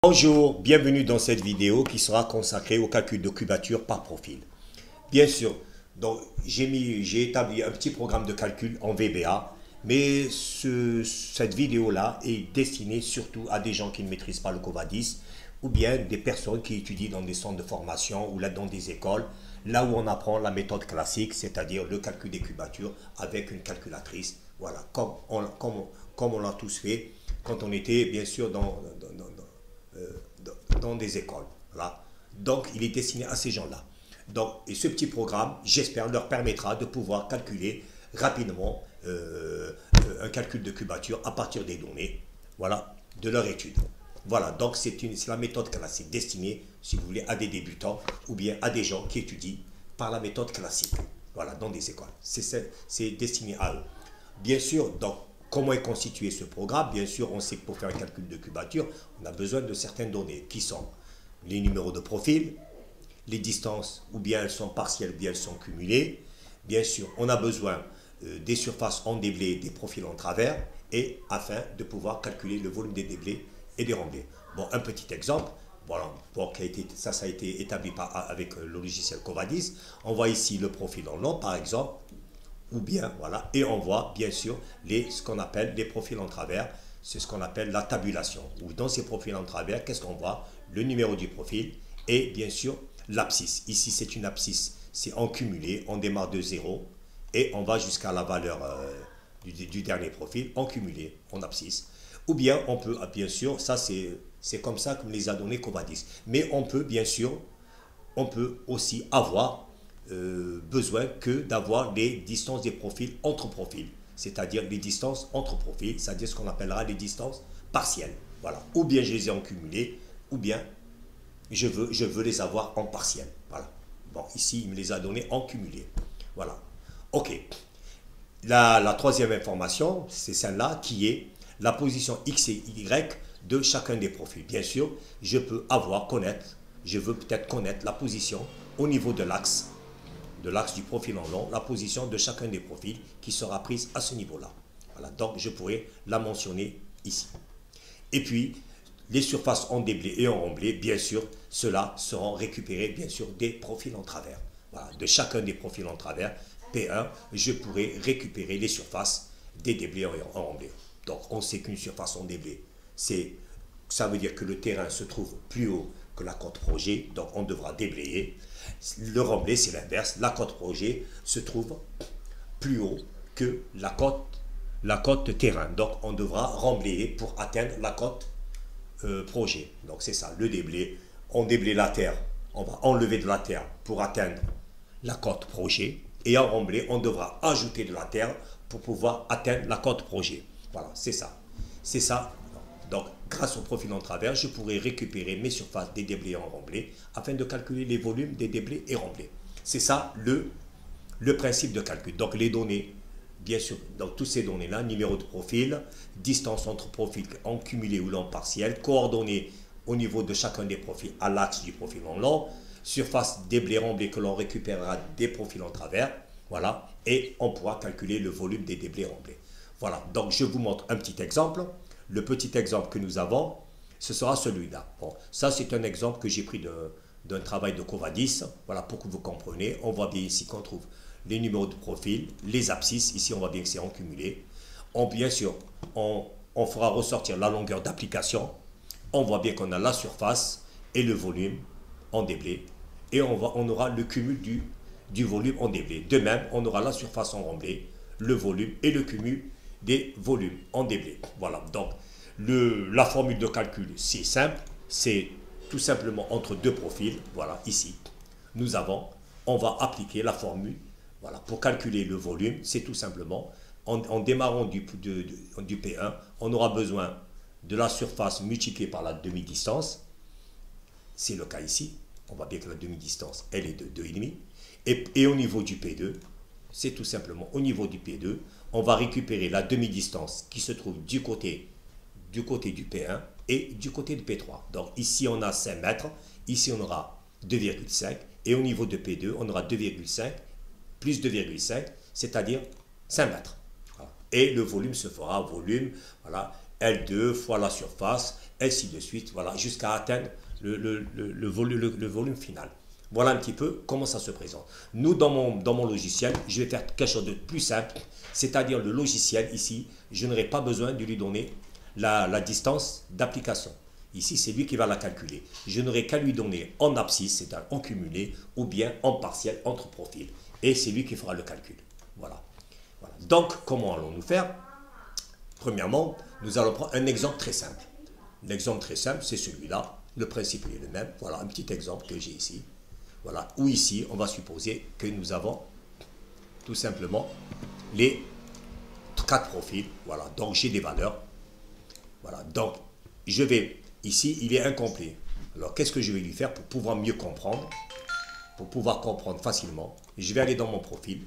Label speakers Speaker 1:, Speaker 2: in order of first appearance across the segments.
Speaker 1: Bonjour, bienvenue dans cette vidéo qui sera consacrée au calcul de cubature par profil. Bien sûr, donc j'ai établi un petit programme de calcul en VBA, mais cette vidéo-là est destinée surtout à des gens qui ne maîtrisent pas le Covadis ou bien des personnes qui étudient dans des centres de formation ou là dans des écoles, là où on apprend la méthode classique, c'est-à-dire le calcul des cubatures avec une calculatrice. Voilà, comme on l'a tous fait quand on était bien sûr dans des écoles. Voilà. Donc, il est destiné à ces gens-là. Donc, et ce petit programme, j'espère, leur permettra de pouvoir calculer rapidement un calcul de cubature à partir des données, voilà, de leur étude. Voilà, donc c'est la méthode classique destinée, si vous voulez, à des débutants ou bien à des gens qui étudient par la méthode classique, voilà, dans des écoles. C'est destiné à eux. Bien sûr, donc, comment est constitué ce programme? Bien sûr, on sait que pour faire un calcul de cubature, on a besoin de certaines données qui sont les numéros de profil, les distances, ou bien elles sont partielles, ou bien elles sont cumulées. Bien sûr, on a besoin des surfaces en déblais, des profils en travers, et afin de pouvoir calculer le volume des déblais et des remblais. Bon, un petit exemple, voilà, bon, ça a été établi avec le logiciel Covadis. On voit ici le profil en long, par exemple, ou bien, voilà, et on voit bien sûr ce qu'on appelle les profils en travers, c'est ce qu'on appelle la tabulation. Ou dans ces profils en travers, qu'est-ce qu'on voit? Le numéro du profil et bien sûr l'abscisse. Ici, c'est une abscisse, c'est en cumulé, on démarre de 0 et on va jusqu'à la valeur du dernier profil en cumulé, en abscisse. Ou bien on peut, bien sûr, ça c'est comme ça que les a donné Covadis. Mais on peut, bien sûr, on peut aussi avoir besoin que d'avoir les distances des profils entre profils, c'est-à-dire les distances entre profils, c'est-à-dire ce qu'on appellera les distances partielles. Voilà. Ou bien je les ai en cumulé, ou bien je veux les avoir en partiel. Voilà. Bon, ici, il me les a donnés en cumulé. Voilà. OK. La troisième information, c'est celle-là qui est la position X et Y de chacun des profils. Bien sûr, je veux peut-être connaître la position au niveau de l'axe du profil en long, la position de chacun des profils qui sera prise à ce niveau-là. Voilà, donc je pourrais la mentionner ici. Et puis, les surfaces en déblai et en remblai, bien sûr, ceux-là seront récupérés, bien sûr, des profils en travers. Voilà, de chacun des profils en travers, P1, je pourrais récupérer les surfaces des déblais en remblai. Donc, on sait qu'une surface en déblai, ça veut dire que le terrain se trouve plus haut que la cote projet, donc on devra déblayer. Le remblai, c'est l'inverse, la cote projet se trouve plus haut que la cote terrain. Donc, on devra remblayer pour atteindre la cote projet. Donc c'est ça, le déblai. On déblaye la terre, on va enlever de la terre pour atteindre la cote projet. Et en remblai, on devra ajouter de la terre pour pouvoir atteindre la cote projet. Voilà, c'est ça. C'est ça. Donc, grâce au profil en travers, je pourrai récupérer mes surfaces des déblais en remblai afin de calculer les volumes des déblais et remblais. C'est ça le principe de calcul. Donc, les données, bien sûr, dans toutes ces données-là, numéro de profil, distance entre profils en cumulé ou en partiel, coordonnées au niveau de chacun des profils à l'axe du profil en long, surface déblai remblai que l'on récupérera des profils en travers, voilà, et on pourra calculer le volume des déblais remblais. Voilà, donc je vous montre un petit exemple. Le petit exemple que nous avons, ce sera celui-là. Bon, ça c'est un exemple que j'ai pris d'un travail de Covadis, voilà, pour que vous compreniez. On voit bien ici qu'on trouve les numéros de profil, les abscisses, ici on voit bien que c'est en cumulé. Bien sûr, on fera ressortir la longueur d'application, on voit bien qu'on a la surface et le volume en déblai, et on aura le cumul du volume en déblai. De même, on aura la surface en remblai, le volume et le cumul des volumes en déblai. Voilà, donc la formule de calcul, c'est simple, c'est tout simplement entre deux profils, voilà, ici, on va appliquer la formule. Voilà, pour calculer le volume, c'est tout simplement, en démarrant du P1, on aura besoin de la surface multipliée par la demi-distance. C'est le cas ici. On voit bien que la demi-distance, elle est de 2,5. Et au niveau du P2, c'est tout simplement au niveau du P2, on va récupérer la demi-distance qui se trouve du côté du P1 et du côté du P3. Donc ici, on a 5 mètres. Ici, on aura 2,5. Et au niveau de P2, on aura 2,5 plus 2,5, c'est-à-dire 5 mètres. Voilà. Et le volume se fera volume, voilà, L2 fois la surface, ainsi de suite, voilà, jusqu'à atteindre le volume final. Voilà un petit peu comment ça se présente. Nous, dans mon logiciel, je vais faire quelque chose de plus simple, c'est-à-dire le logiciel, ici, je n'aurai pas besoin de lui donner la distance d'application. Ici, c'est lui qui va la calculer. Je n'aurai qu'à lui donner en abscisse, c'est-à-dire en cumulé, ou bien en partiel entre profils. Et c'est lui qui fera le calcul. Voilà. Voilà. Donc, comment allons-nous faire? Premièrement, nous allons prendre un exemple très simple. L'exemple très simple, c'est celui-là. Le principe est le même. Voilà un petit exemple que j'ai ici. Voilà, où ici, on va supposer que nous avons tout simplement les 4 profils. Voilà, donc j'ai des valeurs. Voilà, donc je vais, ici, il est incomplet. Alors, qu'est-ce que je vais lui faire pour pouvoir mieux comprendre? Pour pouvoir comprendre facilement, je vais aller dans mon profil.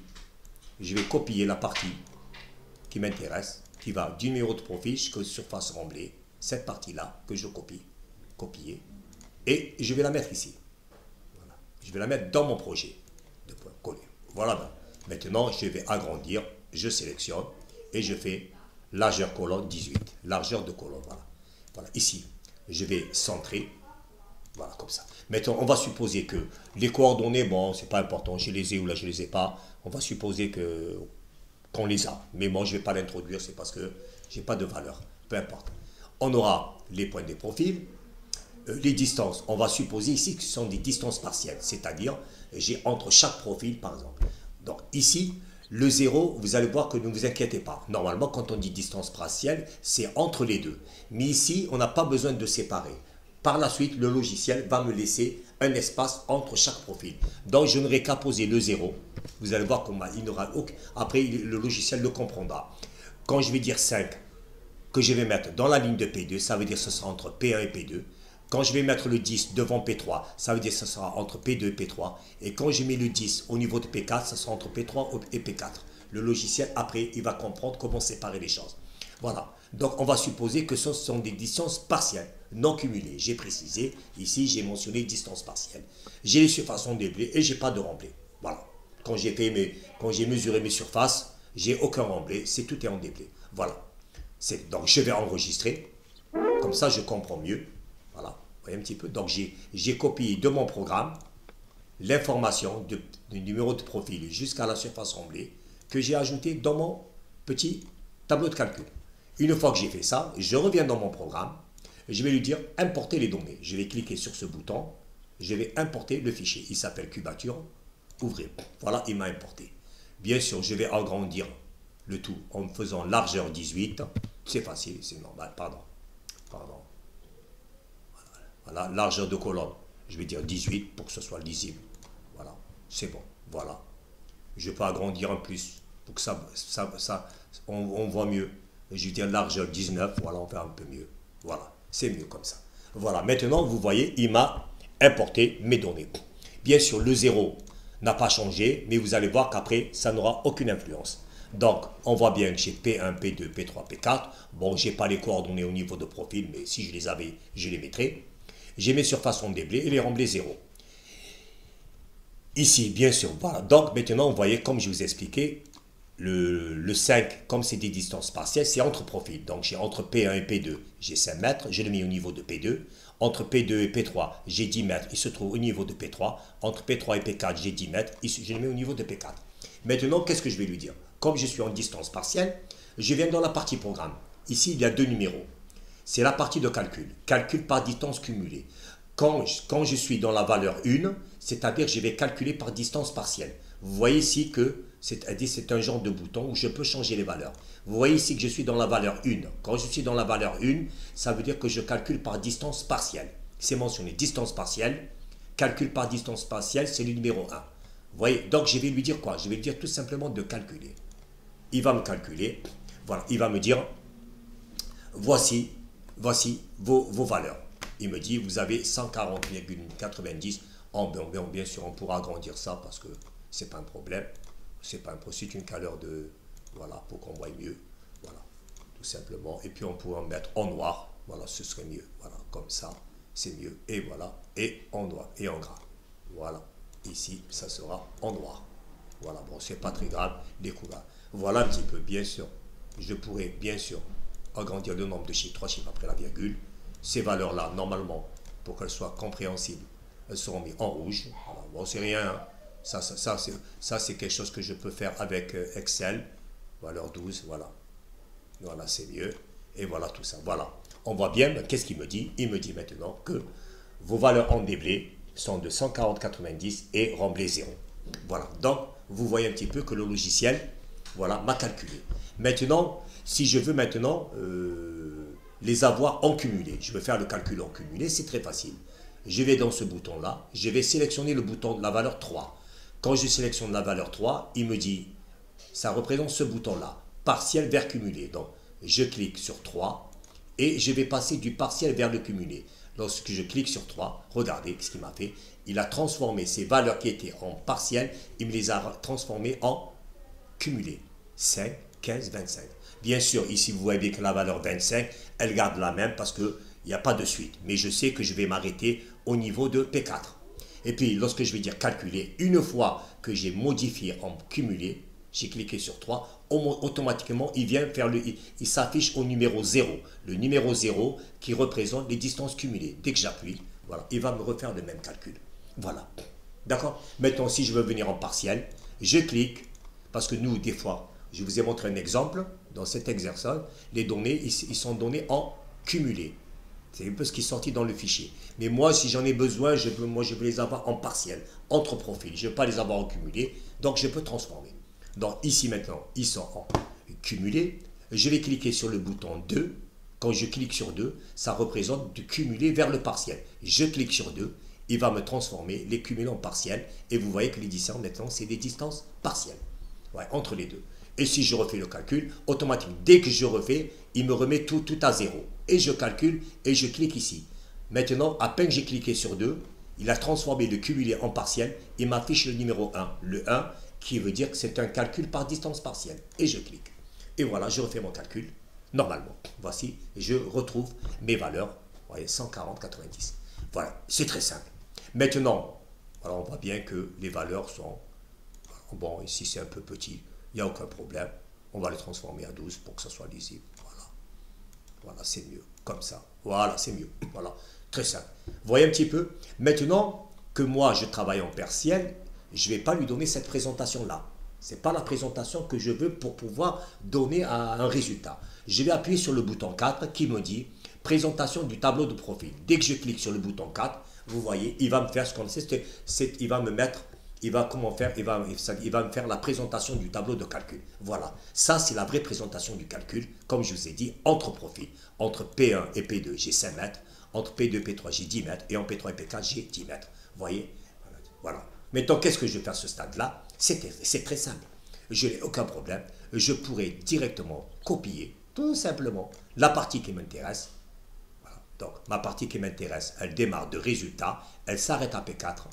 Speaker 1: Je vais copier la partie qui m'intéresse, qui va du numéro de profil jusqu'à surface remblée. Cette partie-là que je copie, copier, et je vais la mettre ici. Voilà. Je vais la mettre dans mon projet de point coller. Voilà. Maintenant, je vais agrandir, je sélectionne et je fais largeur colonne 18. Largeur de colonne, voilà. Voilà. Ici, je vais centrer. Voilà, comme ça. Maintenant, on va supposer que les coordonnées, bon, c'est pas important, je les ai ou là je les ai pas. On va supposer qu'on les a. Mais moi, je ne vais pas l'introduire, c'est parce que j'ai pas de valeur. Peu importe. On aura les points des profils, les distances. On va supposer ici que ce sont des distances partielles, c'est-à-dire j'ai entre chaque profil, par exemple. Donc ici, le 0, vous allez voir que ne vous inquiétez pas. Normalement, quand on dit distance partielle, c'est entre les deux. Mais ici, on n'a pas besoin de séparer. Par la suite, le logiciel va me laisser un espace entre chaque profil. Donc, je n'aurai qu'à poser le 0. Vous allez voir qu'il n'aura aucun... Après, le logiciel le comprendra. Quand je vais dire 5, que je vais mettre dans la ligne de P2, ça veut dire que ce sera entre P1 et P2. Quand je vais mettre le 10 devant P3, ça veut dire que ce sera entre P2 et P3. Et quand je mets le 10 au niveau de P4, ça sera entre P3 et P4. Le logiciel, après, il va comprendre comment séparer les choses. Voilà. Donc, on va supposer que ce sont des distances partielles, non cumulées. J'ai précisé, ici, j'ai mentionné distance partielle. J'ai les surfaces en déblai et je n'ai pas de remblai. Voilà. Quand j'ai mesuré mes surfaces, j'ai aucun remblai, tout est en déblai. Voilà. Donc, je vais enregistrer. Comme ça, je comprends mieux. Voilà. Vous voyez un petit peu. Donc, j'ai copié de mon programme l'information du numéro de profil jusqu'à la surface remblée que j'ai ajouté dans mon petit tableau de calcul. Une fois que j'ai fait ça, je reviens dans mon programme. Et je vais lui dire importer les données. Je vais cliquer sur ce bouton. Je vais importer le fichier. Il s'appelle cubature. Ouvrir. Voilà, il m'a importé. Bien sûr, je vais agrandir le tout en faisant largeur 18. C'est facile, c'est normal. Pardon. Voilà, largeur de colonne. Je vais dire 18 pour que ce soit lisible. Voilà, c'est bon. Voilà. Je peux agrandir en plus pour que on voit mieux. Je vais dire largeur 19. Voilà, on fait un peu mieux. Voilà, c'est mieux comme ça. Voilà, maintenant, vous voyez, il m'a importé mes données. Bien sûr, le 0 n'a pas changé, mais vous allez voir qu'après, ça n'aura aucune influence. Donc, on voit bien que j'ai P1, P2, P3, P4. Bon, je n'ai pas les coordonnées au niveau de profil, mais si je les avais, je les mettrais. J'ai mes surfaces en déblai et les remblais 0. Ici, bien sûr, voilà. Donc, maintenant, vous voyez, comme je vous ai expliqué, le 5, comme c'est des distances partielles, c'est entre profils. Donc, j'ai entre P1 et P2, j'ai 5 mètres. Je le mets au niveau de P2. Entre P2 et P3, j'ai 10 mètres. Il se trouve au niveau de P3. Entre P3 et P4, j'ai 10 mètres. Je le mets au niveau de P4. Maintenant, qu'est-ce que je vais lui dire? Comme je suis en distance partielle, je viens dans la partie programme. Ici, il y a deux numéros. C'est la partie de calcul. Calcul par distance cumulée. Quand je suis dans la valeur 1, c'est-à-dire que je vais calculer par distance partielle. Vous voyez ici que c'est un genre de bouton où je peux changer les valeurs. Vous voyez ici que je suis dans la valeur 1. Quand je suis dans la valeur 1, ça veut dire que je calcule par distance partielle. C'est mentionné, distance partielle. Calcul par distance partielle, c'est le numéro 1. Vous voyez, donc je vais lui dire quoi? Je vais lui dire tout simplement de calculer. Il va me calculer. Voilà, il va me dire, voici vos valeurs. Il me dit, vous avez 140,90. Bien sûr, on pourra agrandir ça parce que c'est pas un problème. C'est une valeur de... Voilà, pour qu'on voit mieux. Voilà, tout simplement. Et puis, on pourra mettre en noir. Voilà, ce serait mieux. Voilà, comme ça, c'est mieux. Et voilà, et en noir, et en gras. Voilà, ici, ça sera en noir. Voilà, bon, c'est pas très grave, les couleurs. Voilà un petit peu, bien sûr. Je pourrais, bien sûr, agrandir le nombre de chiffres, 3 chiffres après la virgule. ces valeurs-là, normalement, pour qu'elles soient compréhensibles, elles seront mises en rouge. Voilà. Bon, c'est rien. Hein. Ça c'est quelque chose que je peux faire avec Excel. Valeur 12, voilà. Voilà, c'est mieux. Et voilà tout ça. Voilà. On voit bien, qu'est-ce qu'il me dit? Il me dit maintenant que vos valeurs en déblai sont de 140,90 et remblai 0. Voilà. Donc, vous voyez un petit peu que le logiciel, voilà, m'a calculé. Maintenant, si je veux maintenant les avoir en cumulé, je veux faire le calcul en cumulé, c'est très facile. Je vais dans ce bouton-là, je vais sélectionner le bouton de la valeur 3. Quand je sélectionne la valeur 3, il me dit, ça représente ce bouton-là, partiel vers cumulé. Donc, je clique sur 3 et je vais passer du partiel vers le cumulé. Lorsque je clique sur 3, regardez ce qu'il m'a fait. Il a transformé ces valeurs qui étaient en partiel, il me les a transformées en cumulé. 5, 15, 25. Bien sûr, ici, vous voyez bien que la valeur 25, elle garde la même parce qu'il n'y a pas de suite. Mais je sais que je vais m'arrêter au niveau de P4. Et puis, lorsque je vais dire calculer, une fois que j'ai modifié en cumulé, j'ai cliqué sur 3, automatiquement, il s'affiche au numéro 0. Le numéro 0 qui représente les distances cumulées. Dès que j'appuie, voilà, il va me refaire le même calcul. Voilà. D'accord? Maintenant, si je veux venir en partiel, je clique, parce que nous, des fois, je vous ai montré un exemple, dans cet exercice, les données, ils sont donnés en cumulé. C'est un peu ce qui est sorti dans le fichier. Mais moi, si j'en ai besoin, je veux les avoir en partiel, entre profils. Je ne veux pas les avoir en cumulé, donc je peux transformer. Donc ici maintenant, ils sont en cumulé. Je vais cliquer sur le bouton 2. Quand je clique sur 2, ça représente du cumulé vers le partiel. Je clique sur 2, il va me transformer les cumulés en partiels. Et vous voyez que les distances maintenant, c'est des distances partielles. Ouais, entre les deux. Et si je refais le calcul, automatiquement, dès que je refais, il me remet tout à 0. Et je calcule et je clique ici. Maintenant, à peine j'ai cliqué sur 2, il a transformé le cumulé en partiel. Il m'affiche le numéro 1. Le 1 qui veut dire que c'est un calcul par distance partielle. Et je clique. Et voilà, je refais mon calcul. Normalement, voici, je retrouve mes valeurs. Vous voyez, 140,90. Voilà, c'est très simple. Maintenant, voilà, on voit bien que les valeurs sont... Bon, ici c'est un peu petit, il n'y a aucun problème. On va les transformer à 12 pour que ça soit lisible. Voilà, voilà, c'est mieux, comme ça. Voilà, c'est mieux. Voilà, très simple. Vous voyez un petit peu? Maintenant que moi, je travaille en partiel, je ne vais pas lui donner cette présentation-là. Ce n'est pas la présentation que je veux pour pouvoir donner un résultat. Je vais appuyer sur le bouton 4 qui me dit présentation du tableau de profil. Dès que je clique sur le bouton 4, vous voyez, il va me faire ce qu'on sait, il va me mettre, il va me faire la présentation du tableau de calcul. Voilà, ça c'est la vraie présentation du calcul, comme je vous ai dit, entre profils. Entre P1 et P2, j'ai 5 mètres. Entre P2 et P3, j'ai 10 mètres. Et en P3 et P4, j'ai 10 mètres. Vous voyez? Voilà. Maintenant, qu'est-ce que je fais à ce stade-là? C'est très simple. Je n'ai aucun problème. Je pourrais directement copier, tout simplement, la partie qui m'intéresse. Voilà. Donc, ma partie qui m'intéresse, elle démarre de résultat. Elle s'arrête à P4.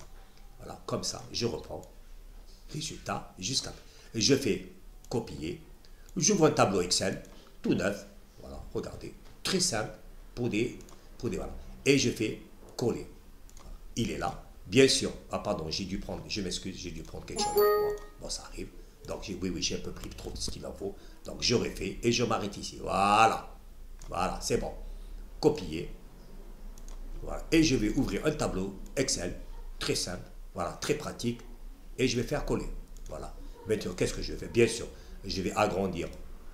Speaker 1: Voilà, comme ça, je reprends. Résultat jusqu'à... Je fais copier. J'ouvre un tableau Excel, tout neuf. Voilà, regardez. Très simple voilà. Et je fais coller. Voilà. Il est là. Bien sûr, ah pardon, j'ai dû prendre, je m'excuse, j'ai dû prendre quelque chose avec moi. Bon, ça arrive. Donc, oui, j'ai un peu pris trop de ce qu'il en faut. Donc, je refais et je m'arrête ici. Voilà. Voilà, c'est bon. Copier. Voilà. Et je vais ouvrir un tableau Excel, très simple, voilà, très pratique. Et je vais faire coller. Voilà. Maintenant, qu'est-ce que je fais? Bien sûr, je vais agrandir.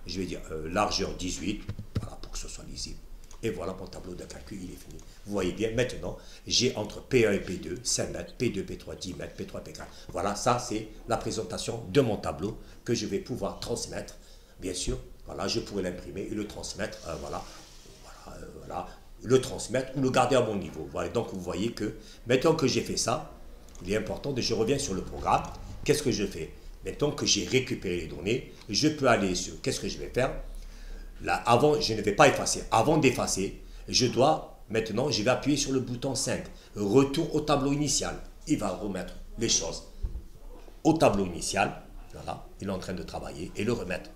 Speaker 1: Je vais dire largeur 18, voilà, pour que ce soit lisible. Et voilà, mon tableau de calcul, il est fini. Vous voyez bien, maintenant, j'ai entre P1 et P2, 5 mètres, P2, P3, 10 mètres, P3, P4. Voilà, ça, c'est la présentation de mon tableau que je vais pouvoir transmettre. Bien sûr, voilà, je pourrais l'imprimer et le transmettre, voilà, le transmettre ou le garder à mon niveau. Voilà, donc, vous voyez que, maintenant que j'ai fait ça, il est important de, je reviens sur le programme. Qu'est-ce que je fais? Maintenant que j'ai récupéré les données, je peux aller sur, qu'est-ce que je vais faire? Là, avant, je ne vais pas effacer. Avant d'effacer, je vais appuyer sur le bouton 5. Retour au tableau initial. Il va remettre les choses au tableau initial. Voilà, il est en train de travailler et le remettre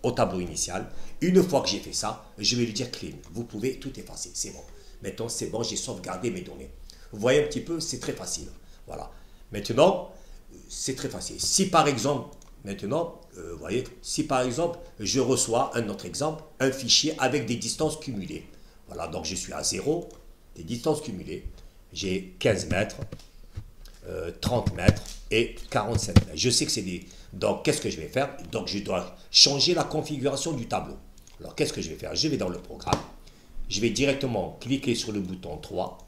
Speaker 1: au tableau initial. Une fois que j'ai fait ça, je vais lui dire clean. Vous pouvez tout effacer, c'est bon. Maintenant, c'est bon, j'ai sauvegardé mes données. Vous voyez un petit peu, c'est très facile. Voilà. Maintenant, c'est très facile. Si par exemple, maintenant, vous voyez, si par exemple, je reçois un autre exemple, un fichier avec des distances cumulées. Voilà, donc je suis à 0, des distances cumulées. J'ai 15 mètres, 30 mètres et 47 mètres. Je sais que c'est des... Donc, qu'est-ce que je vais faire? Donc, je dois changer la configuration du tableau. Alors, qu'est-ce que je vais faire? Je vais dans le programme. Je vais directement cliquer sur le bouton 3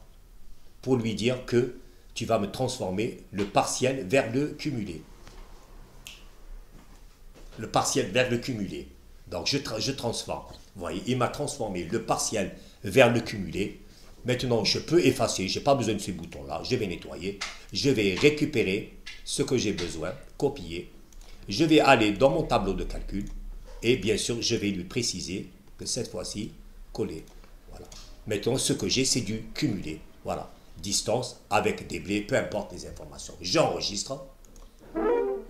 Speaker 1: pour lui dire que tu vas me transformer le partiel vers le cumulé. Le partiel vers le cumulé. Donc, je transforme. Vous voyez, il m'a transformé le partiel vers le cumulé. Maintenant, je peux effacer. Je n'ai pas besoin de ces boutons-là. Je vais nettoyer. Je vais récupérer ce que j'ai besoin, copier. Je vais aller dans mon tableau de calcul. Et bien sûr, je vais lui préciser que cette fois-ci, coller. Voilà. Maintenant, ce que j'ai, c'est du cumulé. Voilà. Distance avec des blés, peu importe les informations. J'enregistre.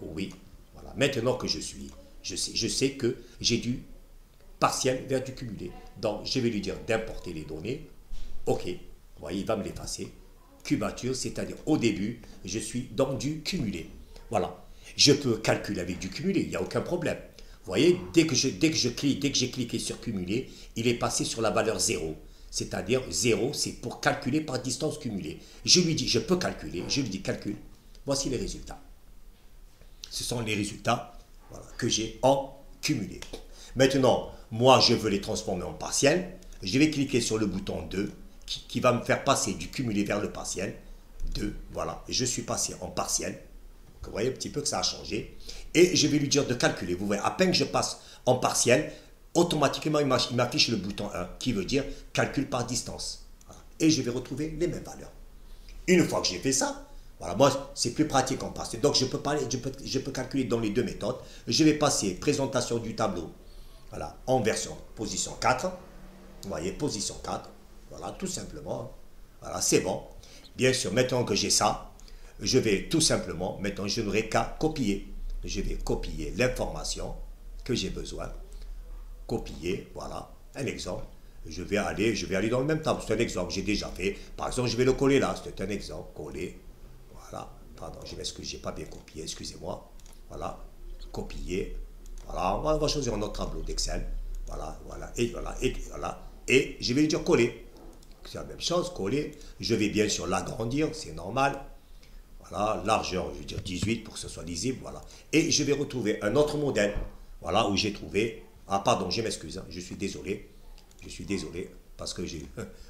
Speaker 1: Oui. Voilà. Maintenant que je sais que j'ai du partiel vers du cumulé. Donc, je vais lui dire d'importer les données. OK. Vous voyez, il va me l'effacer. Cubature, c'est-à-dire au début, je suis dans du cumulé. Voilà. Je peux calculer avec du cumulé, il n'y a aucun problème. Vous voyez, dès que j'ai cliqué sur cumulé, il est passé sur la valeur 0. C'est-à-dire 0, c'est pour calculer par distance cumulée. Je lui dis, je peux calculer, je lui dis calcule. Voici les résultats. Ce sont les résultats, voilà, que j'ai en cumulé. Maintenant, moi, je veux les transformer en partiel. Je vais cliquer sur le bouton 2 qui va me faire passer du cumulé vers le partiel. 2, voilà, je suis passé en partiel. Vous voyez un petit peu que ça a changé. Et je vais lui dire de calculer. Vous voyez, à peine que je passe en partiel, automatiquement, il m'affiche le bouton 1 qui veut dire calcul par distance. Voilà. Et je vais retrouver les mêmes valeurs. Une fois que j'ai fait ça, voilà, moi, c'est plus pratique en partiel. Donc, je peux calculer dans les deux méthodes. Je vais passer présentation du tableau, voilà, en version position 4. Vous voyez, position 4. Voilà, tout simplement. Voilà, c'est bon. Bien sûr, maintenant que j'ai ça, je vais tout simplement, maintenant, je n'aurai qu'à copier. Je vais copier l'information que j'ai besoin. Copier, voilà, un exemple. Je vais aller dans le même tableau. C'est un exemple que j'ai déjà fait. Par exemple, je vais le coller là. C'est un exemple. Coller. Voilà. Pardon, je m'excuse, je n'ai pas bien copié. Excusez-moi. Voilà. Copier. Voilà. On va choisir un autre tableau d'Excel. Voilà, voilà. Et voilà. Et voilà. Et je vais lui dire coller. C'est la même chose. Coller. Je vais bien sûr l'agrandir. C'est normal. Voilà. Largeur, je vais dire 18 pour que ce soit lisible. Voilà. Et je vais retrouver un autre modèle. Voilà, où j'ai trouvé. Ah, pardon, je m'excuse. Hein, je suis désolé. Je suis désolé parce que j'ai...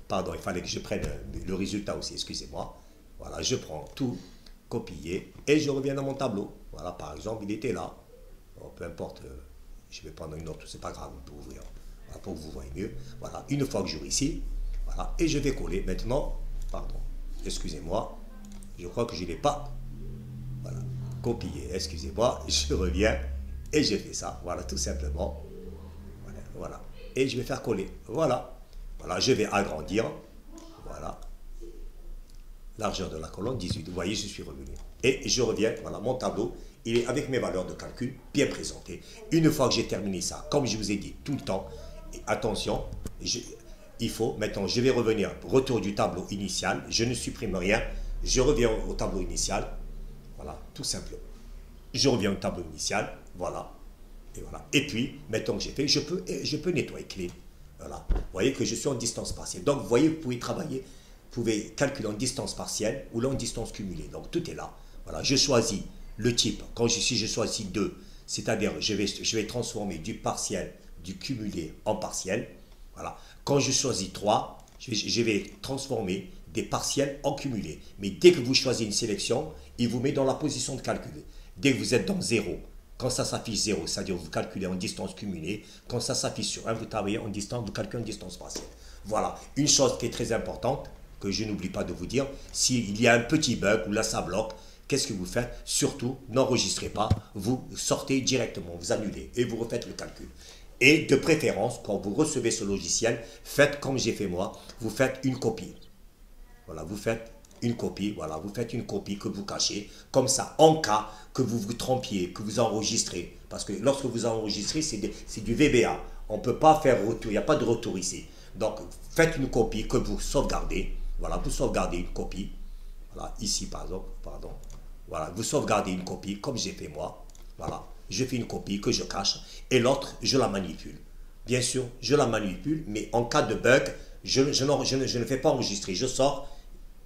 Speaker 1: Pardon, il fallait que je prenne le résultat aussi, excusez-moi. Voilà, je prends tout, copier, et je reviens dans mon tableau. Voilà, par exemple, il était là. Bon, peu importe, je vais prendre une autre, c'est pas grave, pour ouvrir. Voilà, pour que vous voyez mieux. Voilà, une fois que j'aurai ici, voilà, et je vais coller. Maintenant, pardon, excusez-moi, je crois que je ne l'ai pas. Voilà, copier, excusez-moi, je reviens, et je fais ça. Voilà, tout simplement. Voilà, voilà. Et je vais faire coller. Voilà. Voilà, je vais agrandir. Voilà. Largeur de la colonne, 18. Vous voyez, je suis revenu. Et je reviens. Voilà, mon tableau, il est avec mes valeurs de calcul bien présenté. Une fois que j'ai terminé ça, comme je vous ai dit tout le temps, attention, il faut, maintenant, je vais revenir, retour du tableau initial. Je ne supprime rien. Je reviens au tableau initial. Voilà, tout simplement. Je reviens au tableau initial. Voilà. Et voilà. Et puis, maintenant que j'ai fait, je peux nettoyer clean. Voilà. Vous voyez que je suis en distance partielle. Donc, vous voyez, vous pouvez travailler, vous pouvez calculer en distance partielle ou là en distance cumulée. Donc, tout est là. Voilà. Je choisis le type. Quand si je choisis 2, c'est-à-dire je vais transformer du partiel, du cumulé en partiel. Voilà. Quand je choisis 3, je vais transformer des partiels en cumulé. Mais dès que vous choisissez une sélection, il vous met dans la position de calcul. Dès que vous êtes dans 0, quand ça s'affiche 0, c'est-à-dire vous calculez en distance cumulée. Quand ça s'affiche sur 1, vous travaillez en distance, vous calculez en distance partielle. Voilà. Une chose qui est très importante, que je n'oublie pas de vous dire, s'il y a un petit bug ou là ça bloque, qu'est-ce que vous faites? Surtout, n'enregistrez pas, vous sortez directement, vous annulez et vous refaites le calcul. Et de préférence, quand vous recevez ce logiciel, faites comme j'ai fait moi, vous faites une copie. Voilà, vous faites une copie, voilà, vous faites une copie que vous cachez, comme ça, en cas que vous vous trompiez, que vous enregistrez, parce que lorsque vous enregistrez, c'est du VBA, on ne peut pas faire retour, il n'y a pas de retour ici. Donc, faites une copie que vous sauvegardez, voilà, vous sauvegardez une copie, voilà, ici par exemple, pardon, voilà, vous sauvegardez une copie, comme j'ai fait moi, voilà, je fais une copie que je cache, et l'autre, je la manipule. Bien sûr, je la manipule, mais en cas de bug, je ne fais pas enregistrer, je sors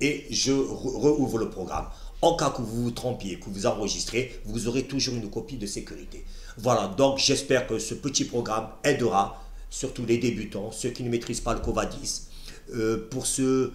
Speaker 1: et je rouvre le programme. En cas que vous vous trompiez, que vous enregistrez, vous aurez toujours une copie de sécurité. Voilà, donc j'espère que ce petit programme aidera surtout les débutants, ceux qui ne maîtrisent pas le Covadis, pour ceux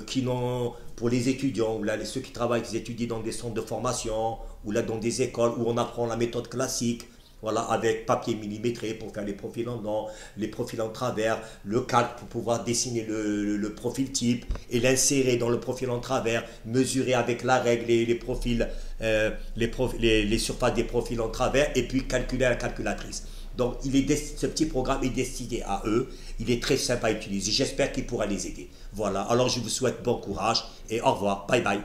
Speaker 1: qui n'ont, pour les étudiants, ou là, ceux qui travaillent, qui étudient dans des centres de formation, ou là dans des écoles où on apprend la méthode classique, voilà, avec papier millimétré pour faire les profils en dents, les profils en travers, le calque pour pouvoir dessiner le profil type et l'insérer dans le profil en travers, mesurer avec la règle les profils, les surfaces des profils en travers et puis calculer à la calculatrice. Donc ce petit programme est destiné à eux, il est très simple à utiliser, j'espère qu'il pourra les aider. Voilà, alors je vous souhaite bon courage et au revoir, bye bye.